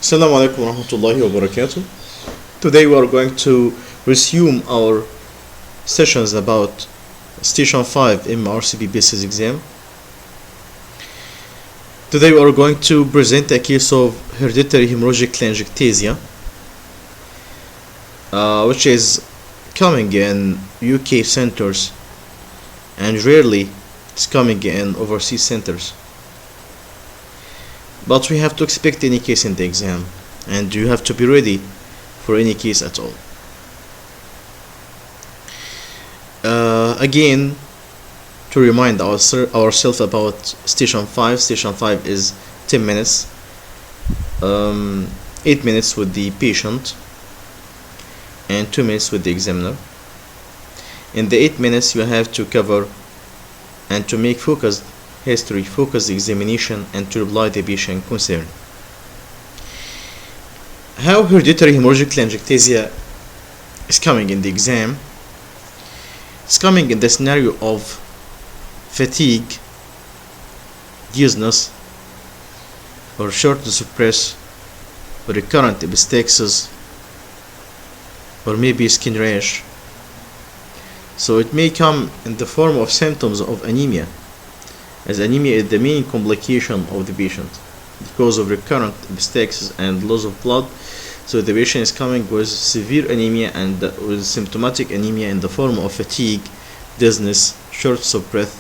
Assalamu alaikum wa rahmatullahi wa barakatuh. Today we are going to resume our sessions about Station 5 MRCP basis exam. Today we are going to present a case of hereditary hemorrhagic telangiectasia, which is coming in UK centers and rarely it's coming in overseas centers. But we have to expect any case in the exam, and you have to be ready for any case at all. Again, to remind ourselves about Station 5, Station 5 is 10 minutes, 8 minutes with the patient, and 2 minutes with the examiner. In the 8 minutes, you have to cover and to make focused history, focused examination, and to reply the patient concern. How hereditary hemorrhagic telangiectasia is coming in the exam? It's coming in the scenario of fatigue, dizziness, or shortness of breath, or recurrent epistaxis, or maybe skin rash. So it may come in the form of symptoms of anemia, as anemia is the main complication of the patient because of recurrent epistaxis and loss of blood. So the patient is coming with severe anemia and with symptomatic anemia in the form of fatigue, dizziness, shortness of breath,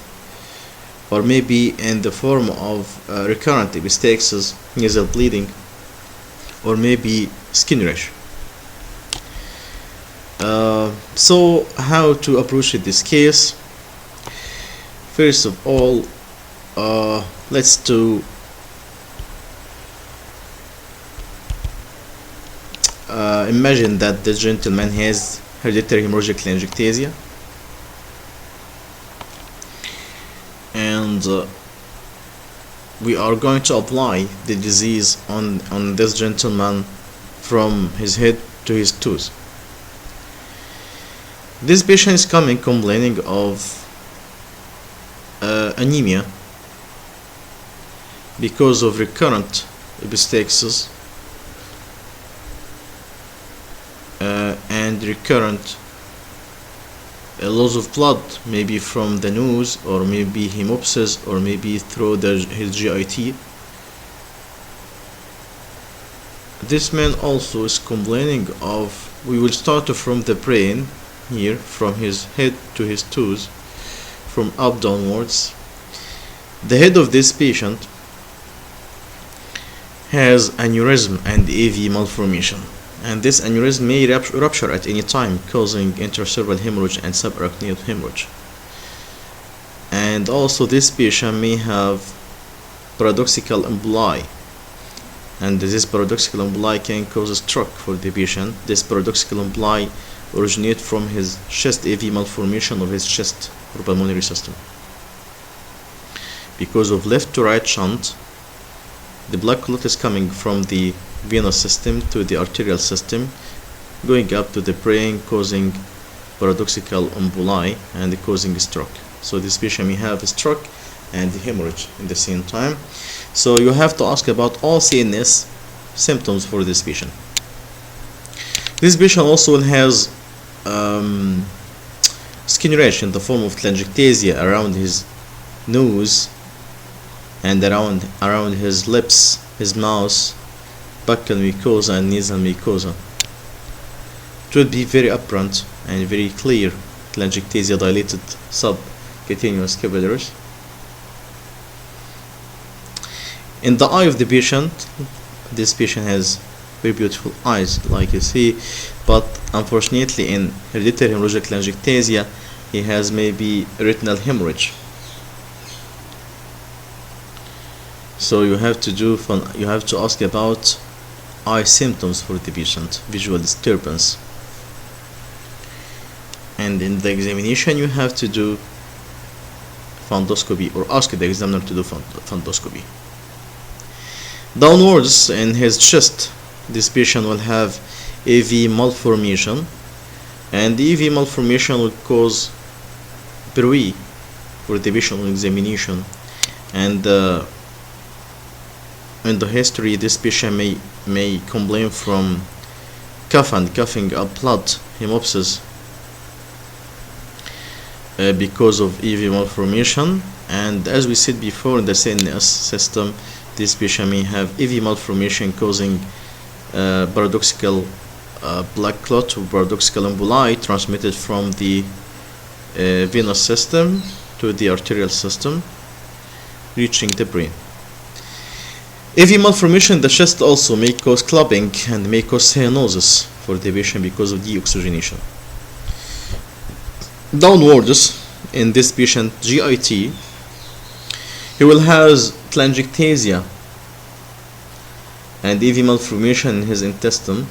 or maybe in the form of recurrent epistaxis, nasal bleeding, or maybe skin rash. So how to approach this case? First of all, let's imagine that the gentleman has hereditary hemorrhagic telangiectasia, and we are going to apply the disease on this gentleman from his head to his toes. This patient is coming complaining of anemia because of recurrent epistaxis and recurrent loss of blood, maybe from the nose, or maybe hemoptysis, or maybe through his GIT. This man also is complaining of, we will start from the brain here, from his head to his toes, from up downwards. The head of this patient has aneurysm and AV malformation, and this aneurysm may rupture at any time, causing intracerebral hemorrhage and subarachnoid hemorrhage. And also this patient may have paradoxical emboli, and this paradoxical emboli can cause a stroke for the patient. This paradoxical emboli originates from his chest AV malformation of his chest or pulmonary system. Because of left to right shunt, the blood clot is coming from the venous system to the arterial system, going up to the brain, causing paradoxical emboli and causing stroke. So this patient may have a stroke and hemorrhage in the same time. So you have to ask about all CNS symptoms for this patient. This patient also has skin rash in the form of telangiectasia around his nose and around his lips, his mouth, buccal mucosa and nasal mucosa. It will be very apparent and very clear telangiectasia, dilated subcutaneous capillaries. In the eye of the patient, this patient has very beautiful eyes, like you see, but unfortunately in hereditary hemorrhagic telangiectasia he has maybe retinal hemorrhage. So you have to ask about eye symptoms for the patient, visual disturbance, and in the examination you have to do fundoscopy, or ask the examiner to do fundoscopy. Downwards in his chest, this patient will have AV malformation, and the AV malformation will cause bruit for the patient on examination, and in the history, this patient may complain from coughing up blood, hemoptysis, because of EV malformation. And as we said before, in the CNS system, this patient may have EV malformation causing paradoxical blood clot or paradoxical emboli transmitted from the venous system to the arterial system, reaching the brain. AV malformation in the chest also may cause clubbing and may cause cyanosis for the patient because of deoxygenation. Downwards, in this patient GIT, he will have telangiectasia and AV malformation in his intestine,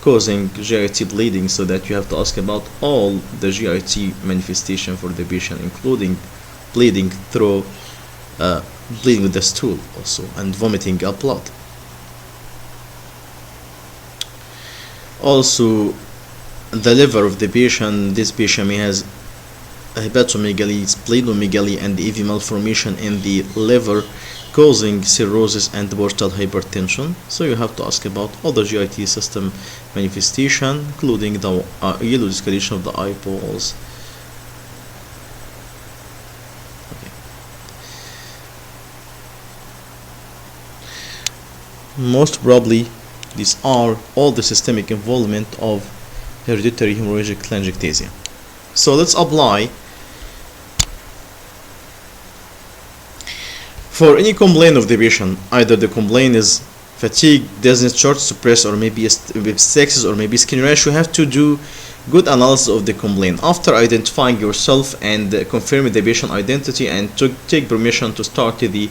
causing GIT bleeding, so that you have to ask about all the GIT manifestation for the patient, including bleeding through bleeding with the stool also, and vomiting up blood. Also, the liver of the patient, this patient may has hepatomegaly, splenomegaly, and AV malformation in the liver, causing cirrhosis and portal hypertension. So you have to ask about all the GIT system manifestation, including the yellow discoloration of the eyeballs. Most probably, these are all the systemic involvement of hereditary hemorrhagic telangiectasia. So let's apply. For any complaint of the patient, either the complaint is fatigue, dizziness, short suppress, or maybe sepsis, or maybe skin rash, you have to do good analysis of the complaint after identifying yourself and confirming the patient identity, and to take permission to start the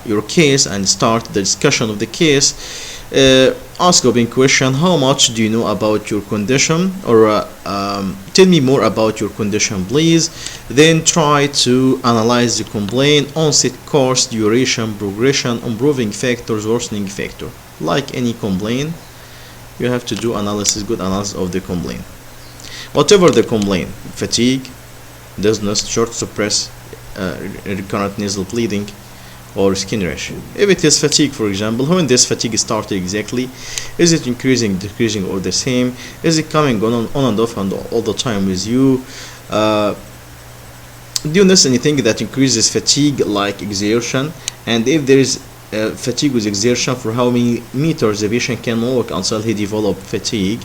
your case and start the discussion of the case. Ask open question: how much do you know about your condition? Or tell me more about your condition, please. Then try to analyze the complaint: onset, course, duration, progression, improving factors, worsening factor. Like any complaint, you have to do analysis, good analysis of the complaint. Whatever the complaint: fatigue, dizziness, short suppress, recurrent nasal bleeding, or skin rash. If it is fatigue, for example, when this fatigue started exactly, is it increasing, decreasing, or the same? Is it coming on and off and all the time with you? Do you notice anything that increases fatigue, like exertion? And if there is fatigue with exertion, for how many meters the patient can walk until he develops fatigue?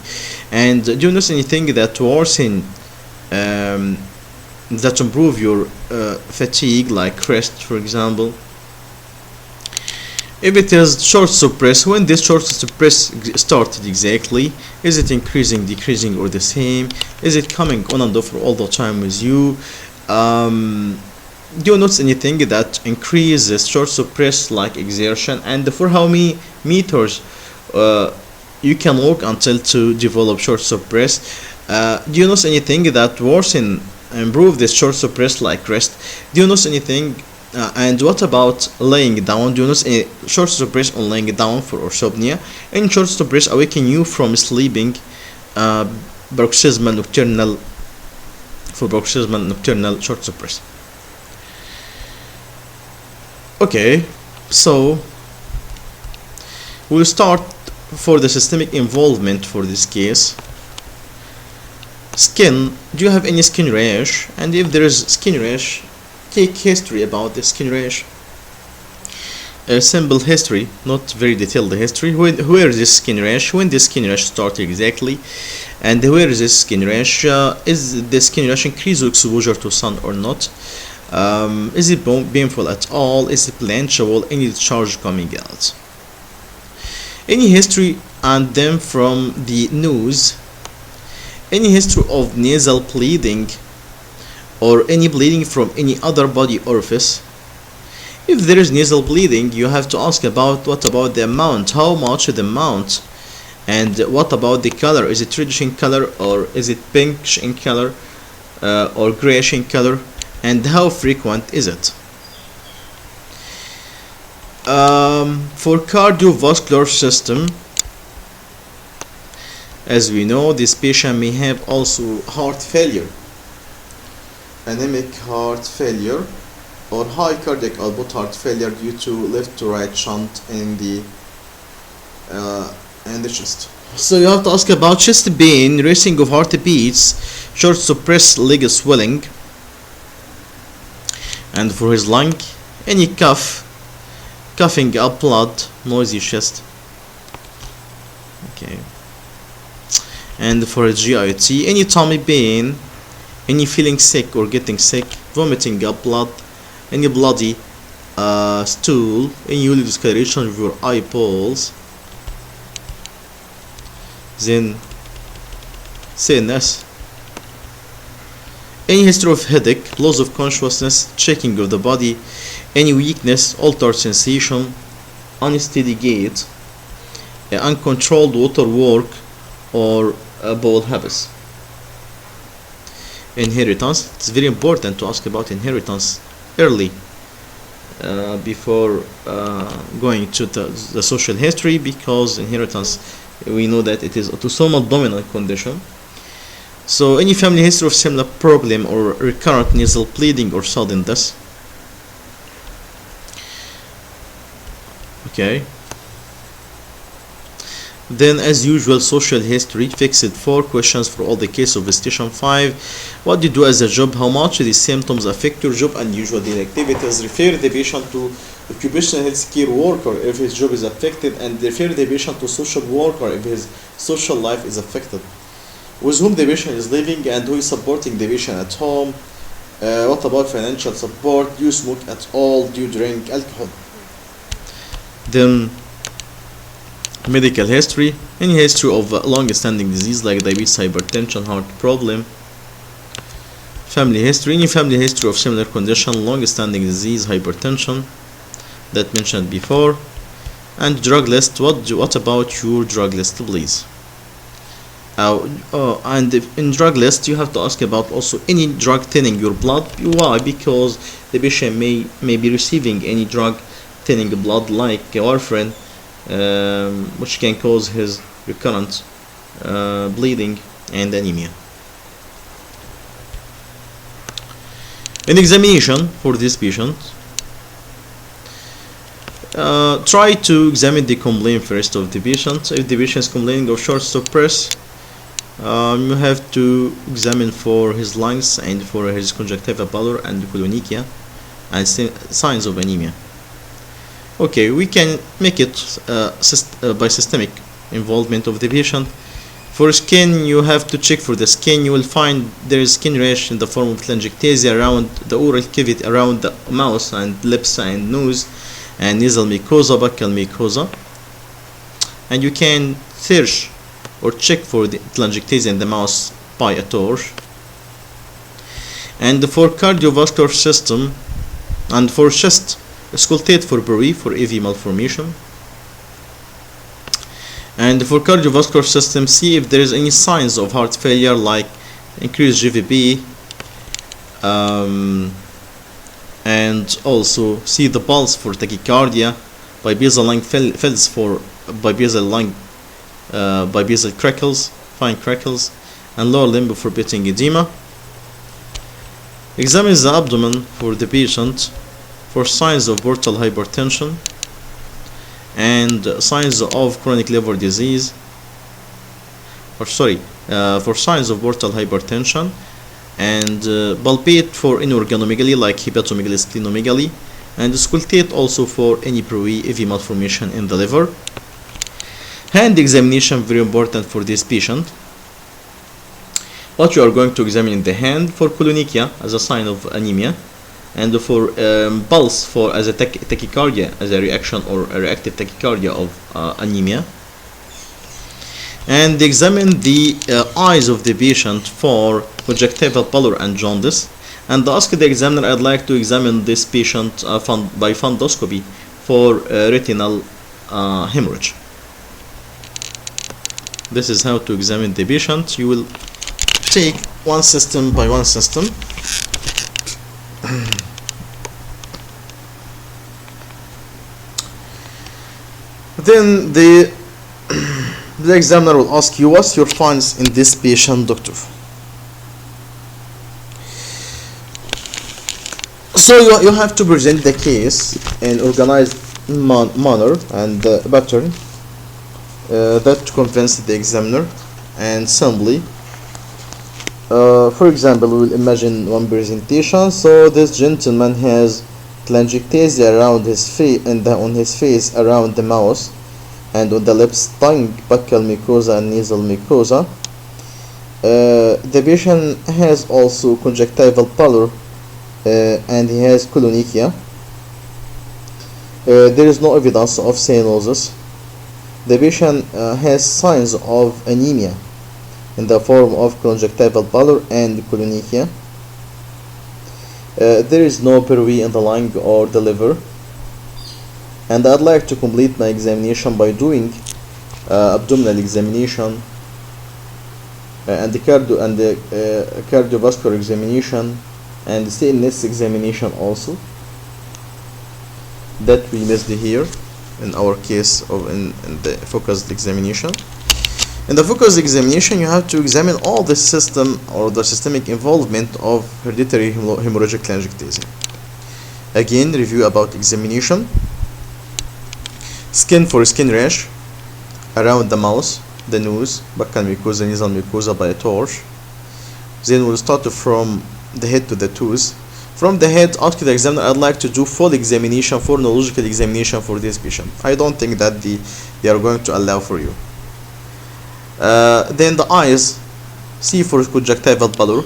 And do you notice anything that worsen, that improve your fatigue, like rest, for example? If it is short suppress, when this short suppress started exactly, is it increasing, decreasing, or the same? Is it coming on and off all the time with you? Do you notice anything that increases short suppress, like exertion? And for how many meters you can walk until to develop short suppress? Do you notice anything that worsen, improve this short suppress, like rest? Do you notice anything? And what about laying down? Do you notice any short suppress on laying down for orthopnea? Any short suppress awaken you from sleeping, paroxysmal nocturnal, for paroxysmal nocturnal short suppress? Okay, so we'll start for the systemic involvement for this case. Skin: do you have any skin rash? And if there is skin rash, take history about the skin rash. A simple history, not very detailed history. Where is this skin rash? When this skin rash started exactly? And where is this skin rash? Is the skin rash increase exposure to sun or not? Is it painful at all? Is it blanchable? Any discharge coming out? Any history, and then from the nose, any history of nasal bleeding, or any bleeding from any other body orifice. If there is nasal bleeding, you have to ask about what about the amount, how much the amount, and what about the color? Is it reddish in color, or is it pinkish in color, or grayish in color, and how frequent is it? For cardiovascular system, as we know, this patient may have also heart failure, anemic heart failure, or high cardiac output heart failure due to left to right shunt in the chest. So you have to ask about chest pain, racing of heartbeats, short suppressed leg swelling, and for his lung, any coughing up blood, noisy chest. Okay. And for his GIT, any tummy pain, any feeling sick or getting sick, vomiting up blood, any bloody stool, any discoloration of your eyeballs. Then CNS, any history of headache, loss of consciousness, shaking of the body, any weakness, altered sensation, unsteady gait, uncontrolled water work, or bowel habits. Inheritance, it's very important to ask about inheritance early before going to the social history, because inheritance, we know that it is autosomal dominant condition. So any family history of similar problem or recurrent nasal bleeding or sudden death. Okay. Then as usual, social history, fixed 4 questions for all the case of station 5. What do you do as a job? How much these symptoms affect your job and usual daily activities? Refer the patient to occupational health care worker if his job is affected, and refer the patient to social worker if his social life is affected. With whom the patient is living and who is supporting the patient at home. What about financial support? Do you smoke at all? Do you drink alcohol? Then medical history, any history of long-standing disease like diabetes, hypertension, heart problem. Family history, any family history of similar condition, long-standing disease, hypertension, that mentioned before. And drug list, what about your drug list, please? And in drug list you have to ask about also any drug thinning your blood. Why? Because the patient may be receiving any drug thinning blood like warfarin, which can cause his recurrent bleeding and anemia. An examination for this patient, try to examine the complaint first of the patient. If the patient is complaining of short stop breath, you have to examine for his lungs and for his conjunctiva pallor and colonica and signs of anemia. Okay, we can make it by systemic involvement of the patient. For skin, you have to check for the skin. You will find there is skin rash in the form of telangiectasia around the oral cavity, around the mouth and lips and nose, and nasal mucosa, buccal mucosa. And you can search or check for the telangiectasia in the mouth by a torch. And for cardiovascular system and for chest, auscultate for Berry for AV malformation. And for cardiovascular system, see if there is any signs of heart failure like increased GVP, and also see the pulse for tachycardia, bibassal lung fills for bibassal crackles, fine crackles, and lower limb for pitting edema. Examine the abdomen for the patient for signs of portal hypertension and signs of chronic liver disease, for signs of portal hypertension, and palpate for inorganomegaly like hepatomegaly, splenomegaly, and auscultate also for any AV malformation in the liver. Hand examination, very important for this patient. What you are going to examine in the hand for colonica as a sign of anemia, and for pulse for as a tachycardia as a reaction or a reactive tachycardia of anemia. And examine the eyes of the patient for conjunctival pallor and jaundice, and ask the examiner, I'd like to examine this patient by fundoscopy for retinal hemorrhage. This is how to examine the patient. You will take one system by one system. Then the examiner will ask you, what's your findings in this patient, doctor? So you have to present the case in organized manner and pattern that to convince the examiner. And simply, for example, we will imagine one presentation. So this gentleman has telangiectasia around his face and on his face, around the mouth, and on the lips, tongue, buccal mucosa, and nasal mucosa. The patient has also conjunctival pallor, and he has coloonychia. There is no evidence of cyanosis. The patient has signs of anemia in the form of conjunctival pallor and coloonychia. There is no puree in the lung or the liver. And I'd like to complete my examination by doing abdominal examination and the cardiovascular examination and the CNS examination also, that we missed here in our case of in the focused examination. In the focused examination, you have to examine all the system or the systemic involvement of hereditary hemorrhagic telangiectasia. Again, review about examination. Skin for skin rash around the mouth, the nose, buccal mucosa, nasal mucosa by a torch. Then we'll start from the head to the toes. From the head, ask the examiner, I'd like to do full examination, full neurological examination for this patient. I don't think that they are going to allow for you. Then the eyes, C for conjunctival pallor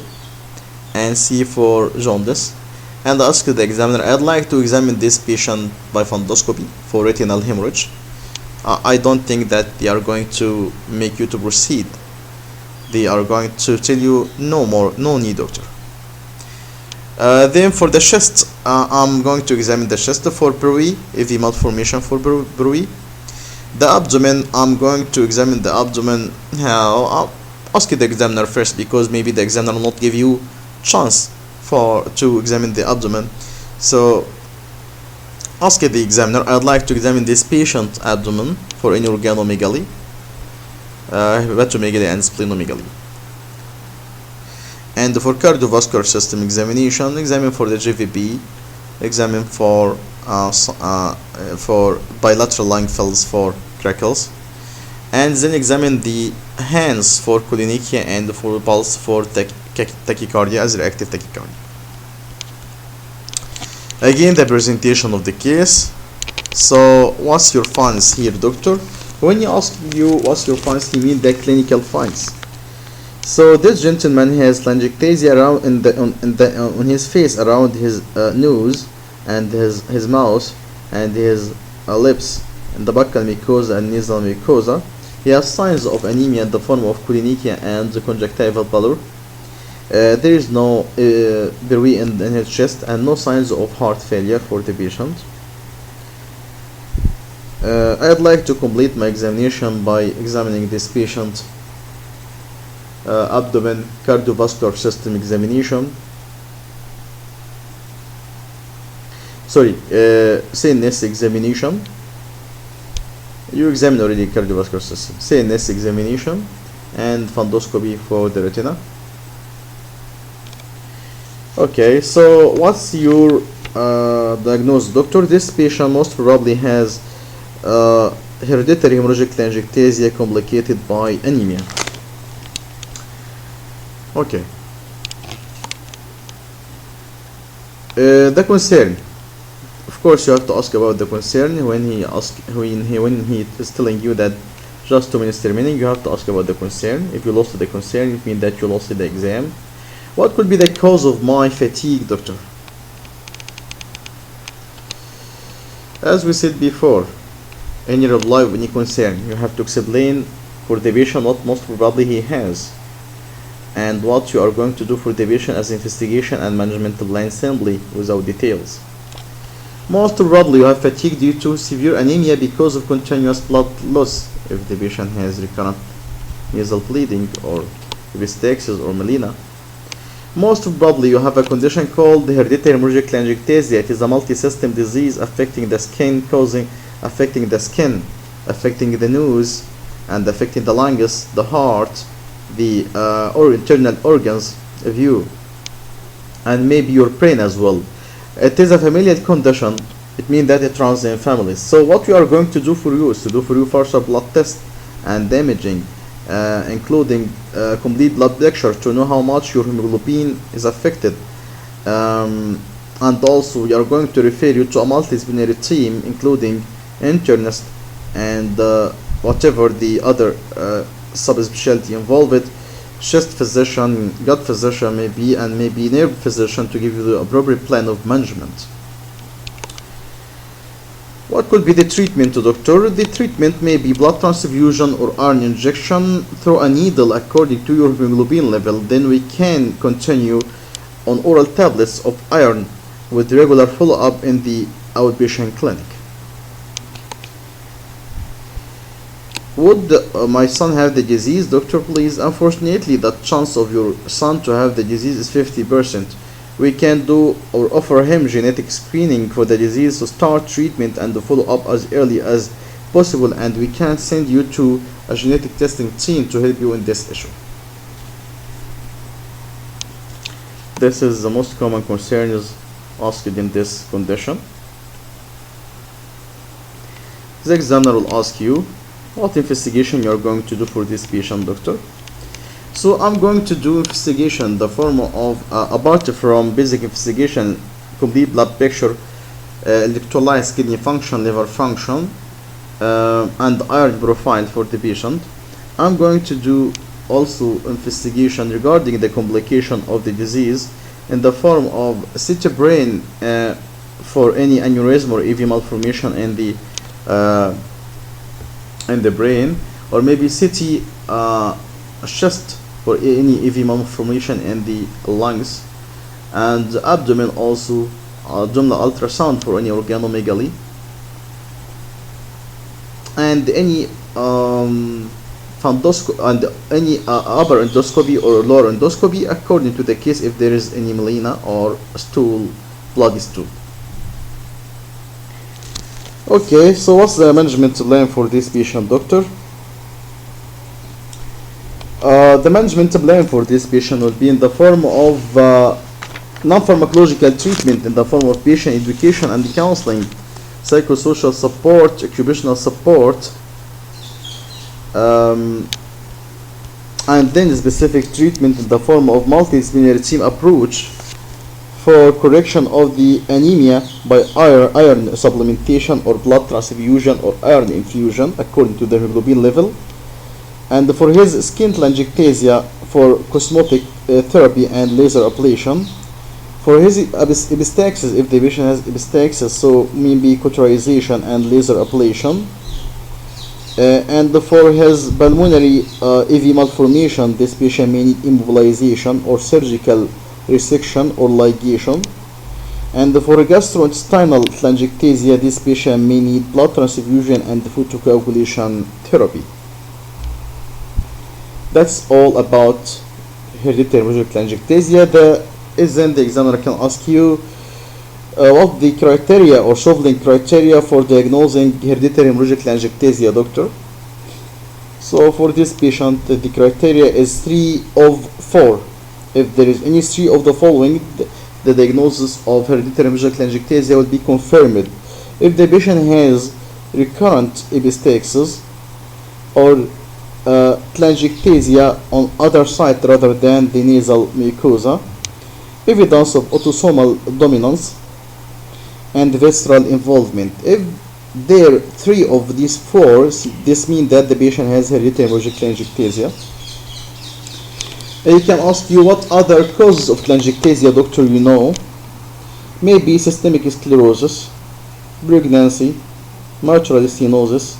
and C for jaundice. And ask the examiner, I'd like to examine this patient by fundoscopy for retinal hemorrhage. I don't think that they are going to make you to proceed. They are going to tell you no need, doctor. Then for the chest, I'm going to examine the chest for puree, AV malformation for puree. The abdomen, I'm going to examine the abdomen. I'll ask the examiner first, because maybe the examiner will not give you chance to examine the abdomen. So ask the examiner, I'd like to examine this patient abdomen for any organomegaly, hepatomegaly and splenomegaly. And for cardiovascular system examination, examine for the GVP, examine for bilateral lung fills for crackles, and then examine the hands for coloonychia and for pulse for tachycardia as reactive tachycardia. Again, the presentation of the case. So what's your findings here, doctor? When you ask you what's your findings, he means the clinical findings. So this gentleman has telangiectasia around on his face, around his nose and his mouth and his lips, and the buccal mucosa and nasal mucosa. He has signs of anemia in the form of coloonychia and the conjunctival pallor. There is no puree in his chest and no signs of heart failure for the patient. I'd like to complete my examination by examining this patient abdomen, cardiovascular system examination. CNS examination. You examine already cardiovascular system. CNS examination and fundoscopy for the retina. Okay, so what's your diagnosis, doctor? This patient most probably has hereditary hemorrhagic telangiectasia complicated by anemia. Okay. The concern. Of course, you have to ask about the concern when he is telling you that just 2 minutes remaining. You have to ask about the concern. If you lost the concern, it means that you lost the exam. What could be the cause of my fatigue, doctor? As we said before, any reply of any concern, you have to explain for the patient what most probably he has, and what you are going to do for the patient as investigation and management plan simply without details. Most probably you have fatigue due to severe anemia because of continuous blood loss if the patient has recurrent nasal bleeding or epistaxis or melena. Most probably you have a condition called hereditary hemorrhagic telangiectasia. It is a multi-system disease affecting the skin, affecting the nose, and affecting the lungs, the heart, the or internal organs of you, and maybe your brain as well. It is a familial condition. It means that it runs in families. So what we are going to do for you is to do for you further blood test and imaging, including complete blood picture to know how much your hemoglobin is affected. And also we are going to refer you to a multidisciplinary team, including internist and whatever the other subspecialty involved, chest physician, gut physician maybe, and maybe nerve physician, to give you the appropriate plan of management. What could be the treatment, doctor? The treatment may be blood transfusion or iron injection through a needle according to your hemoglobin level. Then we can continue on oral tablets of iron with regular follow-up in the outpatient clinic. Would my son have the disease, doctor, please? Unfortunately, the chance of your son to have the disease is 50%. We can do or offer him genetic screening for the disease to start treatment and follow up as early as possible, and we can send you to a genetic testing team to help you in this issue. This is the most common concerns asked in this condition. The examiner will ask you what investigation you are going to do for this patient, doctor. So I'm going to do investigation, the form of apart from basic investigation, complete blood picture, electrolytes, kidney function, liver function, and iron profile for the patient. I'm going to do also investigation regarding the complication of the disease in the form of CT brain for any aneurysm or AV malformation in the brain, or maybe CT chest for any AV malformation in the lungs, and abdomen also, abdominal ultrasound for any organomegaly, and any fundoscopy and any upper endoscopy or lower endoscopy according to the case, if there is any melena or stool, bloody stool. Okay, so what's the management plan for this patient, doctor? The management plan for this patient will be in the form of non-pharmacological treatment, in the form of patient education and counseling, psychosocial support, occupational support, and then specific treatment in the form of multidisciplinary team approach for correction of the anemia by iron supplementation or blood transfusion or iron infusion according to the hemoglobin level, and for his skin telangiectasia for cosmetic therapy and laser ablation, for his epistaxis if the patient has epistaxis, so maybe cauterization and laser ablation, and for his pulmonary AV malformation, this patient may need immobilization or surgical resection or ligation, and for gastrointestinal telangiectasia, this patient may need blood transfusion and photocoagulation therapy. That's all about hereditary hemorrhagic telangiectasia. Then the examiner can ask you what the criteria or Chauvelin criteria for diagnosing hereditary hemorrhagic telangiectasia, doctor. So for this patient, the criteria is 3 of 4. If there is any 3 of the following, the diagnosis of hereditary hemorrhagic telangiectasia will be confirmed. If the patient has recurrent epistaxis or telangiectasia on other side rather than the nasal mucosa, evidence of autosomal dominance, and visceral involvement. If there are 3 of these 4, this means that the patient has hereditary hemorrhagic telangiectasia. He can ask you what other causes of telangiectasia, doctor, you know. Maybe systemic sclerosis, pregnancy, mitral stenosis,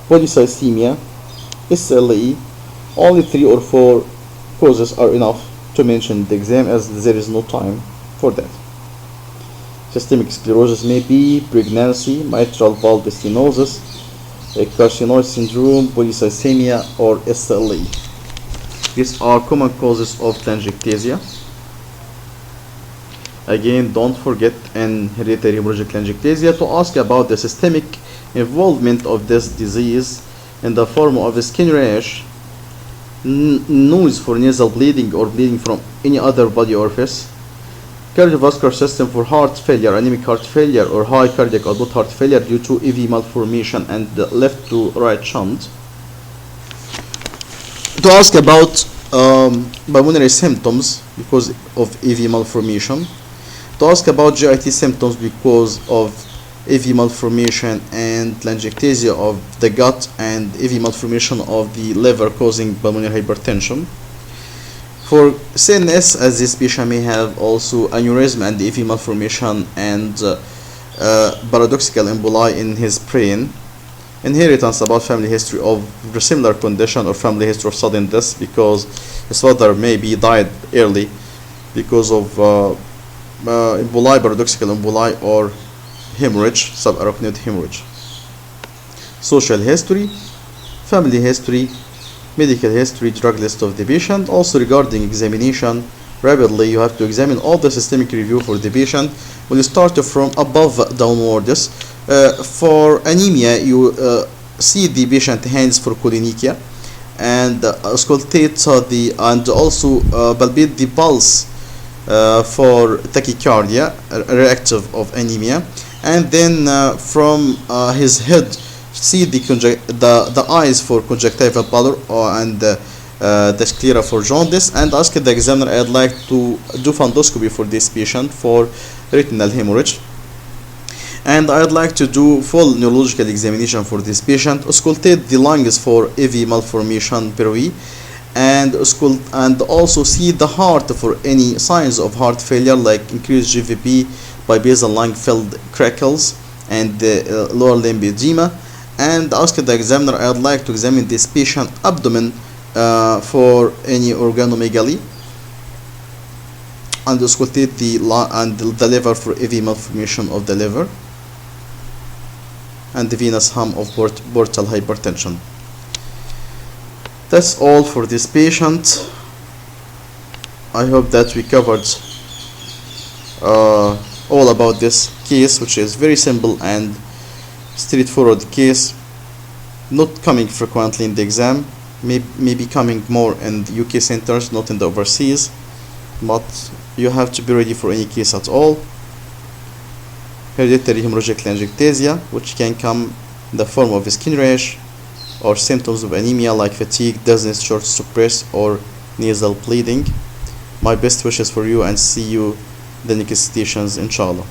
polycythemia, SLE. Only 3 or 4 causes are enough to mention in the exam, as there is no time for that. Systemic sclerosis may be pregnancy, mitral valve stenosis, carcinoid syndrome, polycythemia, or SLE. These are common causes of telangiectasia. Again, don't forget in hereditary hemorrhagic telangiectasia to ask about the systemic involvement of this disease in the form of a skin rash, noise for nasal bleeding or bleeding from any other body orifice, cardiovascular system for heart failure, anemic heart failure, or high cardiac output heart failure due to AV malformation and left to right shunt. To ask about pulmonary symptoms because of AV malformation. To ask about GIT symptoms because of AV malformation and telangiectasia of the gut and AV malformation of the liver causing pulmonary hypertension. For CNS, as this patient may have also aneurysm and AV malformation and paradoxical emboli in his brain. Inheritance, about family history of similar condition or family history of sudden death because his father maybe died early because of emboli, paradoxical emboli, or hemorrhage, subarachnoid hemorrhage. Social history, family history, medical history, drug list of the patient. Also regarding examination, rapidly you have to examine all the systemic review for the patient. We'll start from above downwards. For anemia, you see the patient hands for cholinekia and auscultate and also palpate the pulse for tachycardia, reactive of anemia, and then from his head see the eyes for conjunctival pallor and the sclera for jaundice, and ask the examiner, I'd like to do fundoscopy for this patient for retinal hemorrhage, and I'd like to do full neurological examination for this patient, auscultate the lungs for AV malformation per V, and also see the heart for any signs of heart failure like increased GVP, bibasal lung filled crackles, and lower limb edema, and ask the examiner, I'd like to examine this patient abdomen for any organomegaly, and auscultate the liver for AV malformation of the liver and the venous hum of portal hypertension. That's all for this patient. I hope that we covered all about this case, which is very simple and straightforward case, not coming frequently in the exam, may be coming more in the UK centers, not in the overseas, but you have to be ready for any case at all. Hereditary hemorrhagic telangiectasia, which can come in the form of a skin rash or symptoms of anemia like fatigue, dizziness, short suppress, or nasal bleeding. My best wishes for you, and see you the next stations, inshallah.